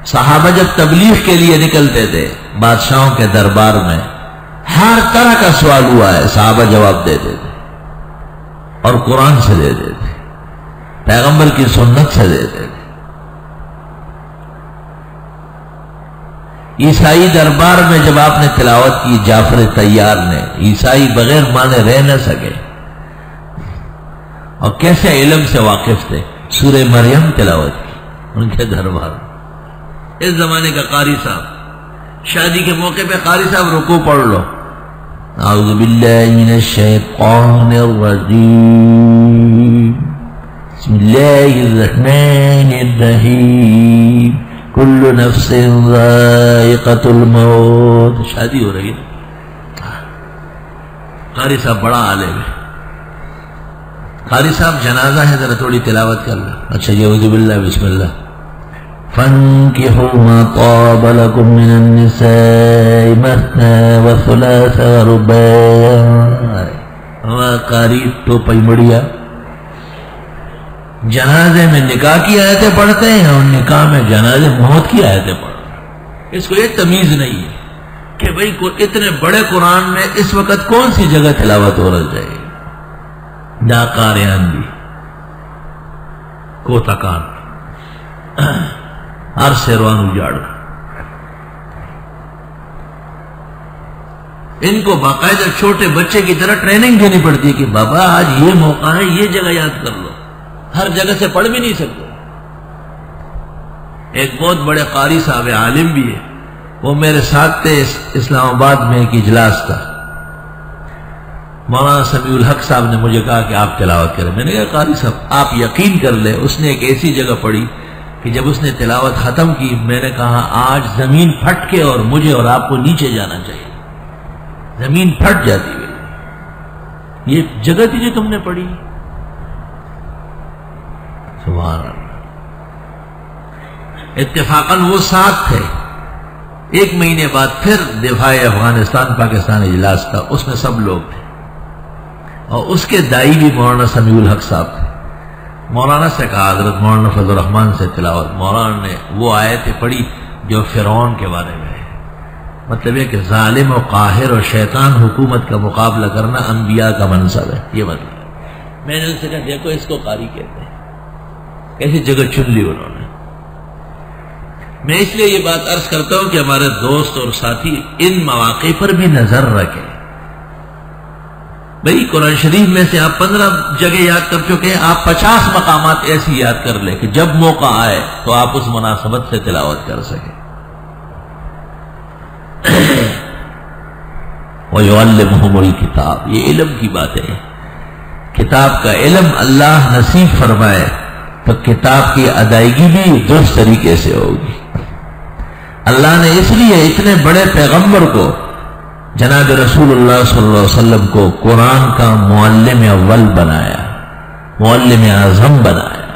صحابہ جب تبلیغ کے لیے نکلتے تھے بادشاہوں کے دربار میں، ہر طرح کا سوال ہوا ہے صحابہ جواب دیتے تھے، اور قرآن سے دیتے تھے، پیغمبر کی سنت سے دیتے تھے۔ عیسائی دربار میں جب آپ نے تلاوت کی جعفر طیار نے، عیسائی بغیر مانے رہ نہ سکے، اور کیسے علم سے واقف تھے، سورہ مریم تلاوت کی ان کے دربار میں۔ اس زمانے کا قاری صاحب، شادی کے موقع پہ قاری صاحب رکوع پڑھ لو، اعوذ باللہ من الشیطان الرجیم بسم اللہ الرحمن الرحیم کل نفس ذائقۃ الموت، شادی ہو رہی ہے۔ قاری صاحب بڑا عالم ہے، قاری صاحب جنازہ ہے، ذرا تھوڑی تلاوت کر لو۔ اچھا جی، اعوذ باللہ بسم اللہ، فانکحوا ما طاب لکم من النساء مثنى وثلاث ورباع۔ قاری ٹوپی مڑیا، جنازے میں نکاح کی آیتیں پڑھتے ہیں اور نکاح میں جنازے موت کی آیتیں پڑھتے ہیں۔ اس کو یہ تمیز نہیں ہے کہ بھئی اتنے بڑے قرآن میں اس وقت کون سی جگہ تلاوت ہو رہی چاہیے۔ دا قاریان دی کوتکان ہر سیروان اجاڑ، ان کو باقاعدہ چھوٹے بچے کی طرح ٹریننگ دینی پڑتی ہے کہ بابا آج یہ موقع ہے، یہ جگہ یاد کر لو، ہر جگہ سے پڑھ بھی نہیں سکتے۔ ایک بہت بڑے قاری صاحب عالم بھی ہے، وہ میرے ساتھ تھے، اسلام آباد میں ایک اجلاس تھا، مولانا سمیع الحق صاحب نے مجھے کہا کہ آپ تلاوت کریں۔ میں نے کہا قاری صاحب آپ یقین کر لیں، اس نے ایک ایسی جگہ پڑھی کہ جب اس نے تلاوت ختم کی میں نے کہا آج زمین پھٹ کے اور مجھے اور آپ کو نیچے جانا چاہیے، زمین پھٹ جاتی ہے۔ یہ جگہ تھی جو تم نے پڑھی، سبحان اللہ۔ اتفاقاً وہ ساتھ تھے۔ ایک مہینے بعد پھر دفاع افغانستان پاکستان اجلاس تھا، اس میں سب لوگ تھے، اور اس کے دائی بھی مولانا سمیع الحق صاحب تھے۔ مولانا سے کہا حضرت مولانا فضل الرحمان سے تلاوت، مولانا نے وہ آیتیں پڑھی جو فرعون کے بارے میں ہے، مطلب یہ کہ ظالم و قاہر اور شیطان حکومت کا مقابلہ کرنا انبیاء کا منصب ہے، یہ مطلب۔ میں نے ان سے کہا دیکھو اس کو قاری کہتے ہیں، ایسی جگہ چن لی انہوں نے۔ میں اس لیے یہ بات عرض کرتا ہوں کہ ہمارے دوست اور ساتھی ان مواقع پر بھی نظر رکھیں۔ بھئی قرآن شریف میں سے آپ 15 جگہ یاد کر چکے ہیں، آپ 50 مقامات ایسی یاد کر لیں کہ جب موقع آئے تو آپ اس مناسبت سے تلاوت کر سکیں۔ وَيُعَلِّمُهُمُ الْكِتَابِ، یہ علم کی بات ہے، کتاب کا علم اللہ نصیب فرمائے تو کتاب کی ادائیگی بھی درست طریقے سے ہوگی۔ اللہ نے اس لیے اتنے بڑے پیغمبر کو، جناب رسول اللہ صلی اللہ علیہ وسلم کو قرآن کا معلم اول بنایا، معلم اعظم بنایا۔